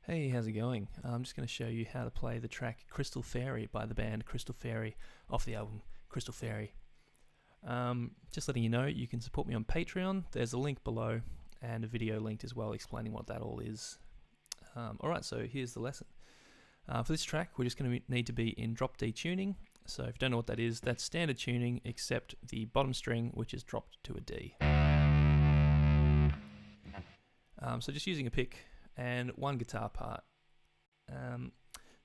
Hey, how's it going? I'm just going to show you how to play the track Crystal Fairy by the band Crystal Fairy off the album Crystal Fairy. Just letting you know, you can support me on Patreon. There's a link below and a video linked as well explaining what that all is. Alright, so here's the lesson. For this track, we're just going to need to be in drop D tuning. So if you don't know what that is, that's standard tuning except the bottom string, which is dropped to a D. So just using a pick and one guitar part. So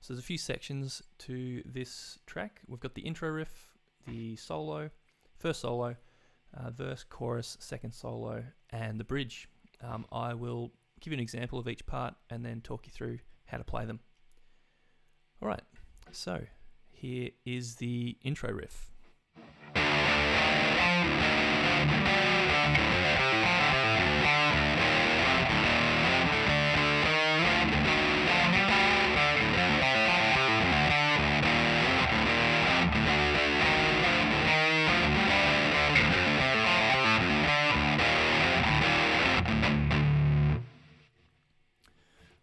there's a few sections to this track. We've got the intro riff, the solo, first solo, verse, chorus, second solo, and the bridge. I will give you an example of each part and then talk you through how to play them. Alright, so here is the intro riff.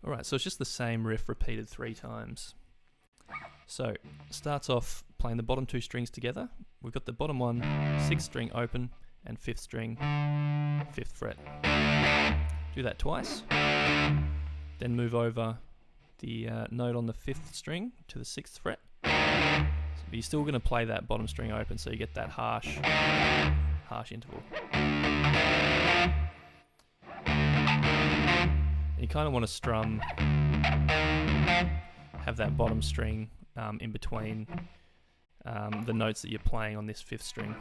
Alright, so it's just the same riff repeated 3 times. So, starts off playing the bottom 2 strings together. We've got the bottom one, 6th string open, and 5th string, 5th fret. Do that twice. Then move over the note on the 5th string to the 6th fret. But you're still going to play that bottom string open, so you get that harsh interval. And you kind of want to strum, have that bottom string in between the notes that you're playing on this 5th string.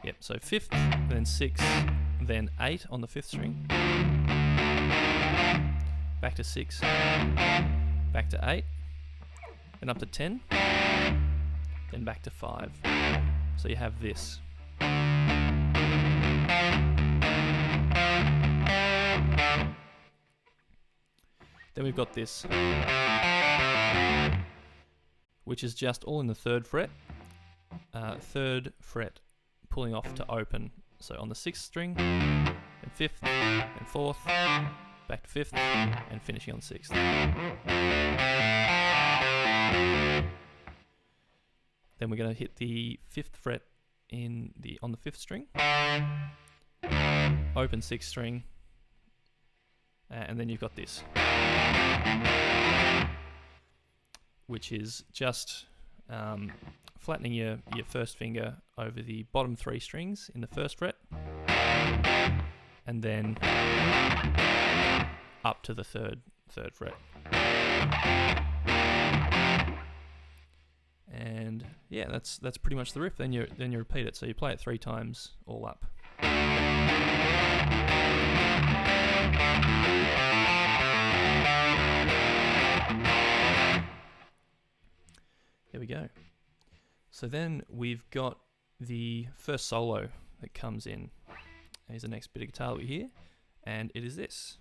Yep, so 5th, then 6th, then 8 on the 5th string. Back to 6, back to 8, then up to 10, then back to 5. So you have this. Then we've got this, which is just all in the 3rd fret. 3rd fret pulling off to open. So on the 6th string, then 5th, then 4th, back to 5th, and finishing on 6th. Then we're going to hit the 5th fret on the 5th string, open 6th string, and then you've got this, which is just flattening your first finger over the bottom 3 strings in the 1st fret, and then up to the third fret. And yeah, that's pretty much the riff. Then you repeat it. So you play it 3 times all up. There we go. So then we've got the first solo that comes in. Here's the next bit of guitar that we hear, and it is this.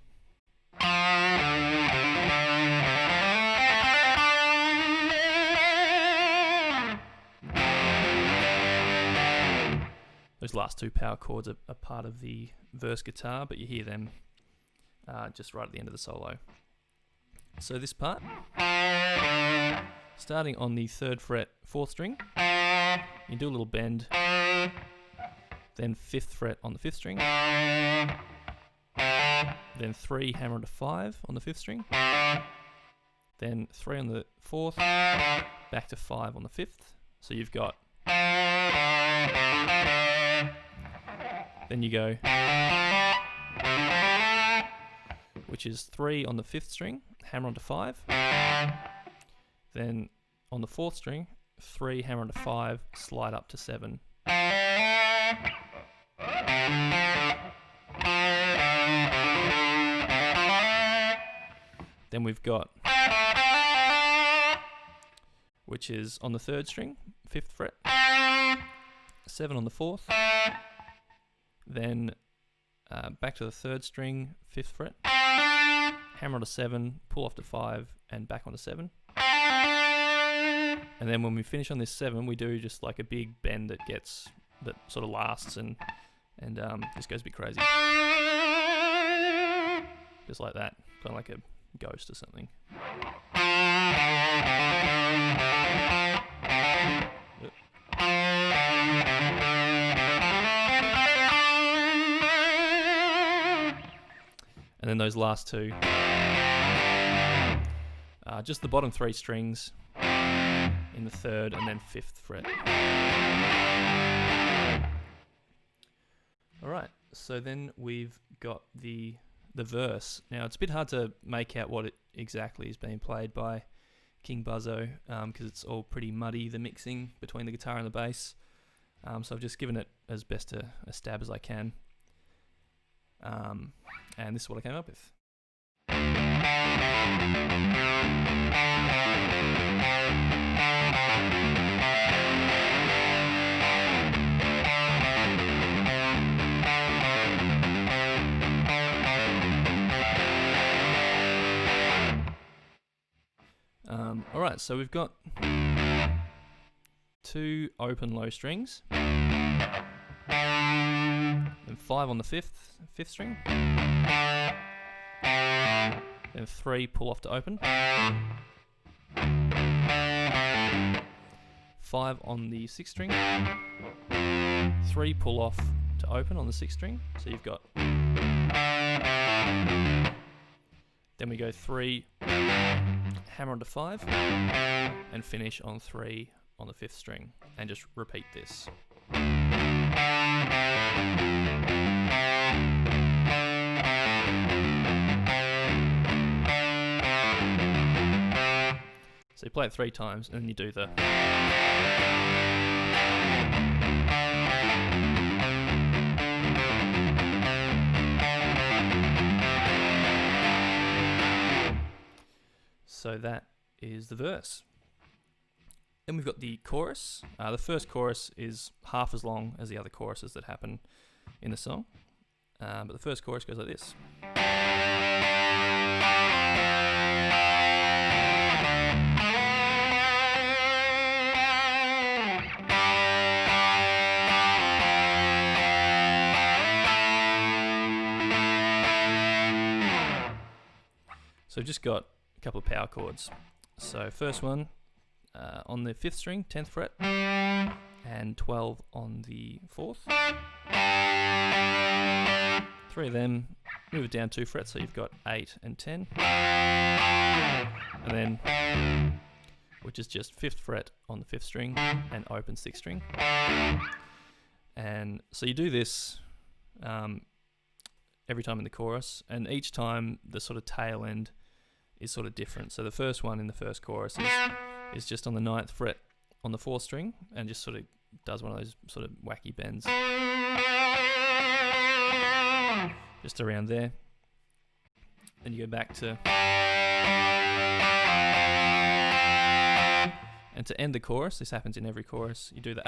Those last 2 power chords are part of the verse guitar, but you hear them just right at the end of the solo. So this part, starting on the 3rd fret, 4th string, you do a little bend, then 5th fret on the 5th string, then 3 hammer onto 5 on the 5th string, then 3 on the 4th, back to 5 on the 5th. So you've got, then you go, which is 3 on the 5th string, hammer onto 5, then on the 4th string, 3 hammer onto 5, slide up to 7. Then we've got, which is on the 3rd string, 5th fret, 7 on the 4th, then back to the 3rd string, 5th fret, hammer onto 7, pull off to 5, and back onto 7. And then when we finish on this 7, we do just like a big bend that sort of lasts and just goes a bit crazy. just like that, kind of like a ghost or something. Yep. And then those last two, just the bottom 3 strings in the 3rd and then 5th fret. Alright, so then we've got the verse. Now it's a bit hard to make out what it exactly is being played by King Buzzo, because it's all pretty muddy, the mixing between the guitar and the bass. So I've just given it as best a stab as I can. And this is what I came up with. Alright, so we've got 2 open low strings, and 5 on the 5th string, then 3 pull off to open, 5 on the 6th string, 3 pull off to open on the 6th string, so you've got, then we go 3, hammer onto 5, and finish on 3 on the 5th string, and just repeat this. So you play it 3 times, and then you do the... So that is the verse. Then we've got the chorus. The first chorus is half as long as the other choruses that happen in the song. But the first chorus goes like this. So we've just got a couple of power chords. So first one on the 5th string, 10th fret, and 12 on the 4th. 3 of them, move it down 2 frets, so you've got 8 and 10. And then, which is just 5th fret on the 5th string and open 6th string. And so you do this every time in the chorus, and each time the sort of tail end is sort of different. So the first one in the first chorus is just on the 9th fret on the 4th string, and just sort of does one of those sort of wacky bends just around there. Then you go back to, and to end the chorus, this happens in every chorus, you do the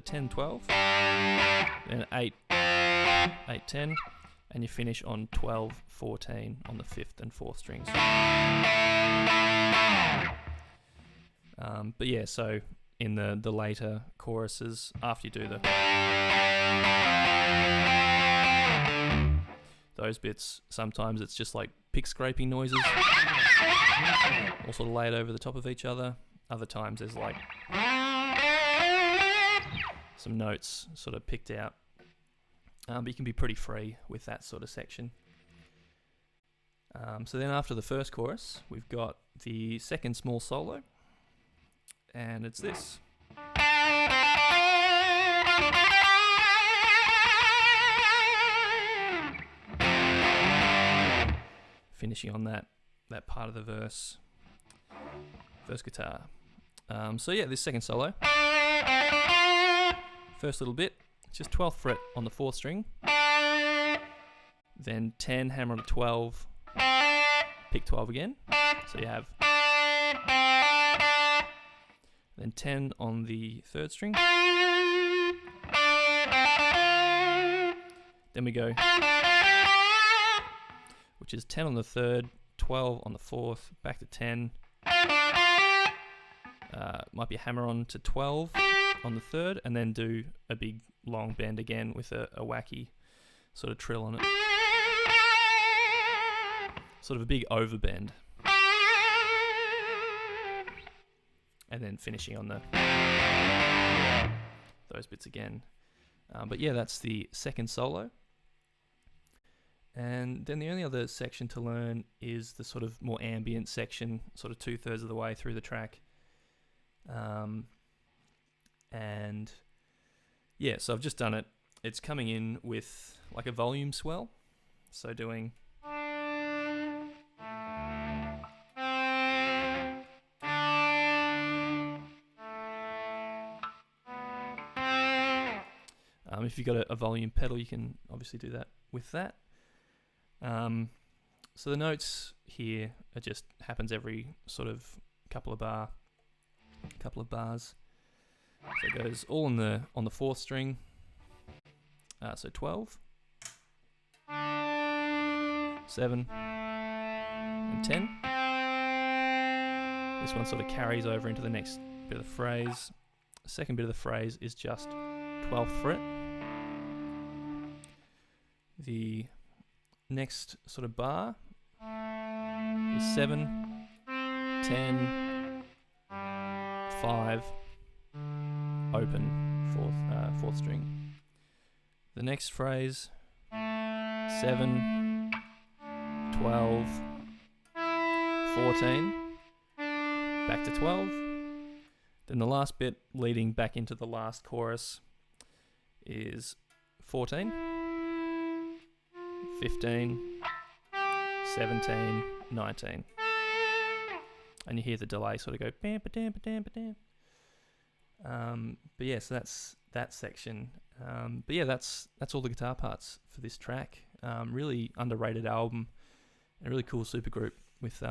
10 12, then 8 8 10, and you finish on 12 14 on the 5th and 4th strings. But yeah, so in the later choruses, after you do those bits, sometimes it's just like pick scraping noises, all sort of laid over the top of each other. Other times there's like some notes sort of picked out. But you can be pretty free with that sort of section. So then after the first chorus, we've got the second small solo, and it's this. Finishing on that part of the verse guitar. So yeah, this second solo, first little bit, just 12th fret on the 4th string, then 10, hammer on a 12, pick 12 again, so you have, then 10 on the 3rd string, then we go, which is 10 on the 3rd, 12 on the 4th, back to 10, might be a hammer on to 12 on the 3rd, and then do a big long bend again with a wacky sort of trill on it. sort of a big overbend. And then finishing on those bits again. But yeah, that's the second solo. And then the only other section to learn is the sort of more ambient section, sort of 2/3 of the way through the track. And yeah, so I've just done it. It's coming in with like a volume swell. So doing... if you've got a volume pedal, you can obviously do that with that. So the notes here are just happens every sort of couple of bars. So it goes all on the 4th string. So 12, 7, and 10. This one sort of carries over into the next bit of the phrase. The second bit of the phrase is just 12th fret. The next sort of bar is 7, 10, 5, open, 4th string. The next phrase, 7, 12, 14, back to 12. Then the last bit leading back into the last chorus is 14, 15, 17, 19. And you hear the delay sort of go bam, ba-dam, ba-dam, ba-dam. But yeah, so that's that section. But yeah, that's all the guitar parts for this track. Really underrated album, and a really cool supergroup with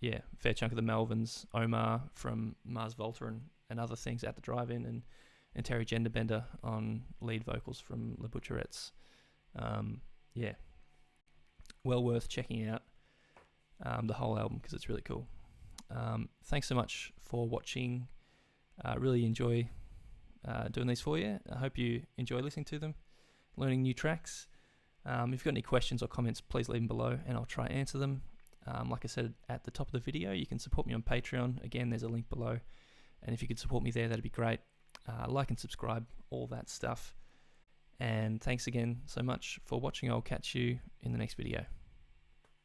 yeah, fair chunk of the Melvins, Omar from Mars Volta and other things at the Drive-In, and Terry Genderbender on lead vocals from La Butcherettes. Yeah, well worth checking out the whole album because it's really cool. Thanks so much for watching. Really enjoy doing these for you. I hope you enjoy listening to them, learning new tracks. If you've got any questions or comments, please leave them below and I'll try and answer them. Like I said at the top of the video, you can support me on Patreon. Again, there's a link below. And if you could support me there, that'd be great. Like and subscribe, all that stuff. And thanks again so much for watching. I'll catch you in the next video.